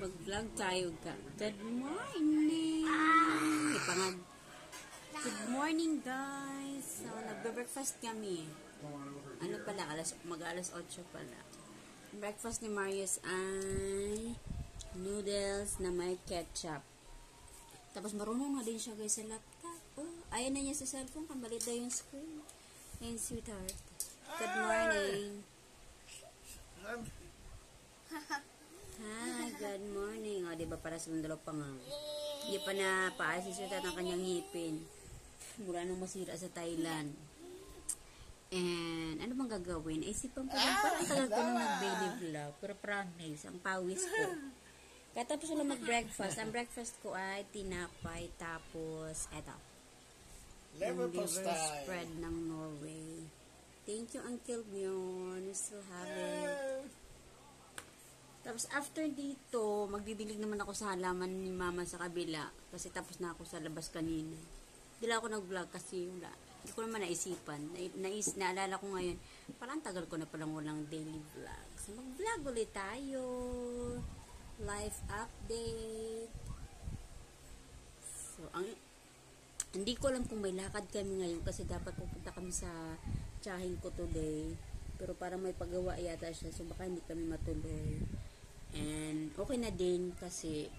Mag-vlog tayo ka. Good morning! Ipangad. Good morning, guys! So, nagbe-breakfast kami. Ano pala? Mag-alas 8 pala. Breakfast ni Marius ay noodles na may ketchup. Tapos marunong na din siya guys sa laptop. Oh, ayan na niya sa cellphone. Kambalit daw yung screen. Ayan, sweetheart. Good morning. Hi, good morning. O, diba para sa mandalo pa nga. Hindi pa na paasis sweetheart ang kanyang ngipin. Mula nung masira sa Thailand. And, ano bang gagawin? Isipan ko lang, parang tagal ko nung nag-daily vlog. Pero promise, ang pawis ko. Katapos ko lang mag-breakfast. Ang breakfast ko ay tinapay, tapos, eto. Yung liver spread ng Norway. Thank you, Uncle Bjorn. We still have it. Tapos, after dito, magdidilig naman ako sa halaman ni Mama sa kabila. Kasi tapos na ako sa labas kanina. Hindi lang ako nag-vlog kasi wala. Hindi ko naman naisipan. Naalala ko ngayon, parang tagal ko na palang walang daily vlog. So, mag-vlog ulit tayo. Life update. So, hindi ko alam kung may lakad kami ngayon kasi dapat pupunta kami sa tsahin ko today. Pero parang may paggawa yata siya. So, baka hindi kami matuloy. And, okay na din kasi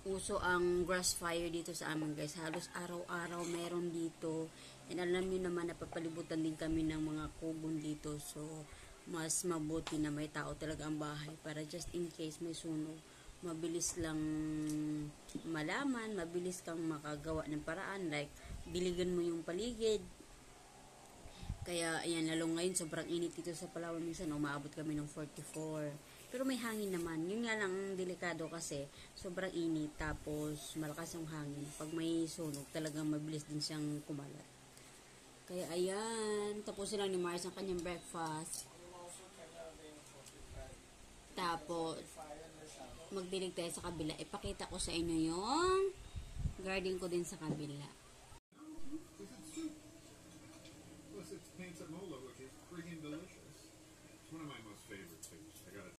uso ang grass fire dito sa amin guys. Halos araw-araw meron dito. And alam nyo naman, napapalibutan din kami ng mga kubon dito. So, mas mabuti na may tao talaga ang bahay para just in case may sunog. Mabilis lang malaman, mabilis kang makagawa ng paraan. Like, diligan mo yung paligid. Kaya, ayan, lalo ngayon, sobrang init dito sa Palawan. Minsan, umaabot kami ng 44. Pero may hangin naman. Yun nga lang ang delikado kasi sobrang init tapos malakas ang hangin. Pag may sunog, talagang mabilis din siyang kumalat. Kaya ayan, tapusin lang ni Mars ang kanyang breakfast. Tapos, magdilig tayo sa kabila. Ipakita ko sa inyo yung garden ko din sa kabila. Plus it's painsamola, which is freaking delicious. It's one of my most favorite foods. I gotta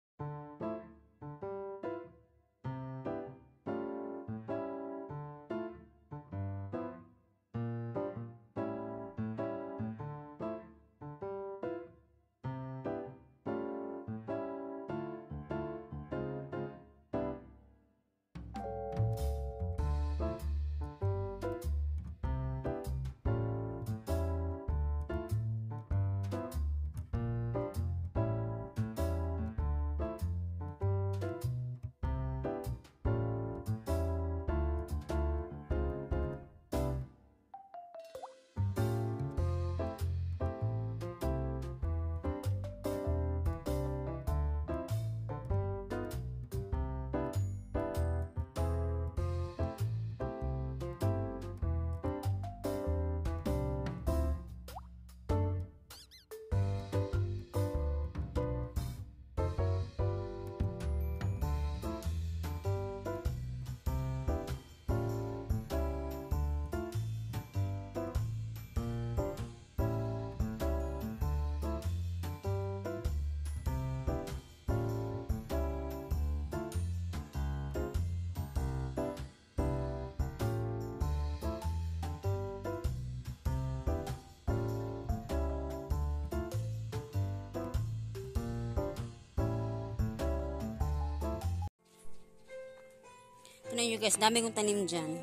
Tignan nyo guys, dami kong tanim dyan.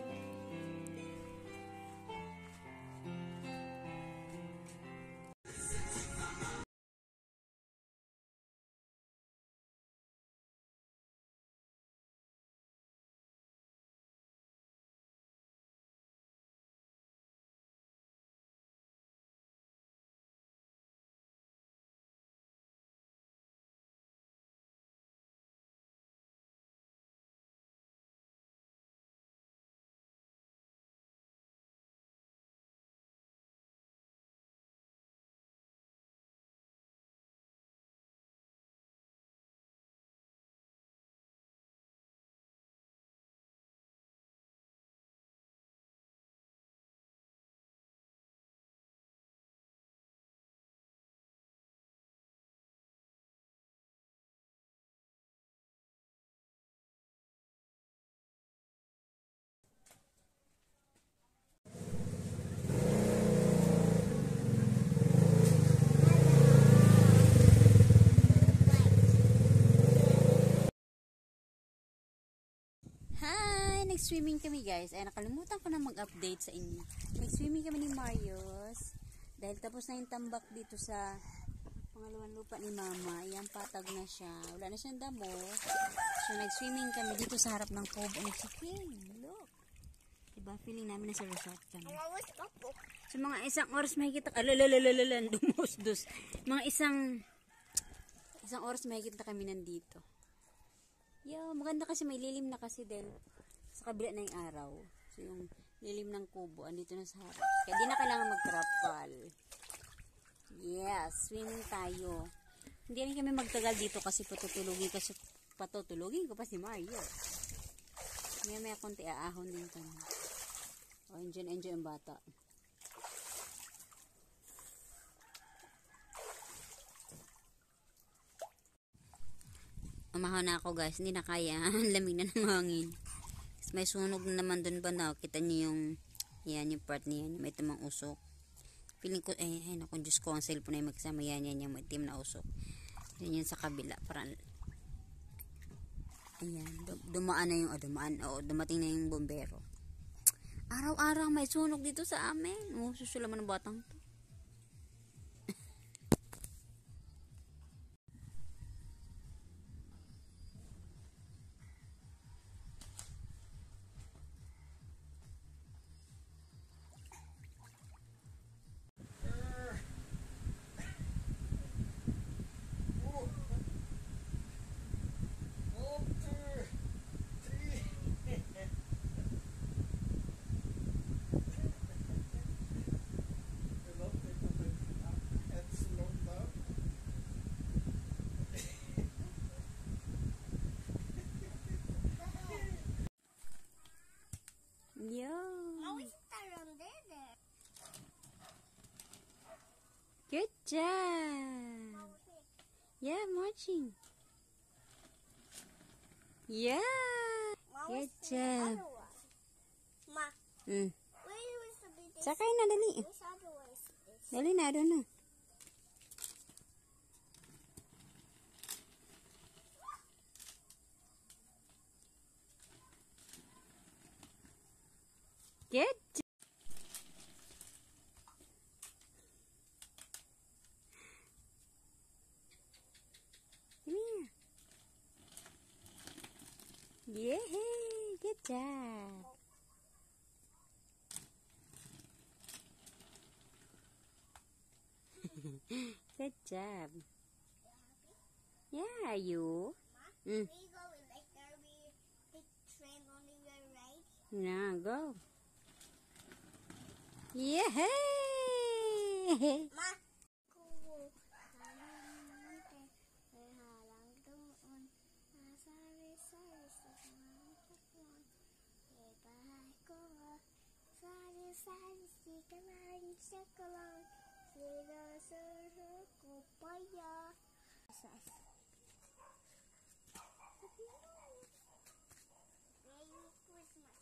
nag-swimming kami guys. Ay, nakalimutan ko na mag-update sa inyo. Nag-swimming kami ni Marius. Dahil tapos na yung tambak dito sa pangalawang lupa ni Mama. Ayan, patag na siya. Wala na siyang damo. So, nag-swimming kami dito sa harap ng cove. And it's okay. Look. Diba? Feeling namin na sa resort kami. So, mga isang oras makikita ka. Alalalalalala. Dumusdos. Mga isang oras makikita kami nandito. Yo, maganda kasi may lilim na kasi din. Sa kabila na yung araw. So, yung lilim ng kubo, andito na sa harap. Kaya di na kailangan mag-trapal. Yes, swimming tayo. Hindi rin kami magtagal dito kasi patutulugin ko pa si Mario. May konti aahon din kami. Oh, enjoy ang bata. Umahaw na ako guys, hindi na kaya. Lamig na ng hangin. May sunog naman dun ba na, kita niyo yung, yan yung part niyan, may tamang usok. Feeling ko, naku, Diyos ko, ang cellphone ay magsama yan, yung may itim na usok. Yan sa kabila, parang, ayan, dumating na yung bombero. Araw-araw may sunog dito sa amin. Susulaman ng batang to. Yo. Good job. Yeah, I'm watching. Yeah. Good job. Ma. Sakay na, dali. Dali na, doon na. Good job. Come here. Yay! Good job. Good job. Yeah, you. We go with like derby, big train on the way, right? Now go. Yay! Ma. Merry Christmas.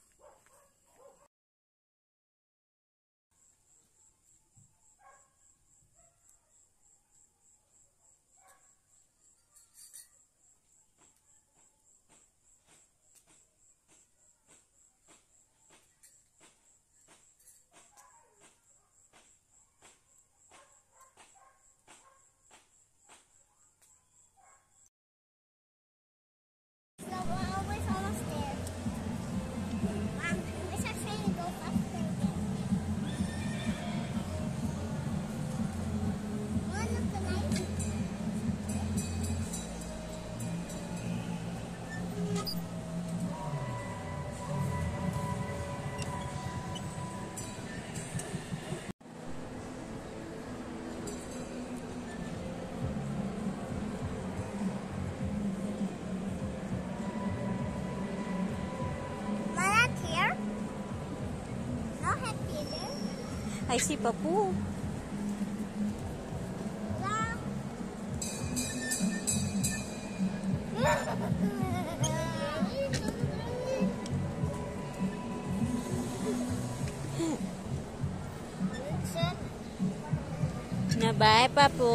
So we're almost there. Mom, let's actually go faster again. Oh, look, the light. Not here. No happy there. I see Papu. Na bye, Papu.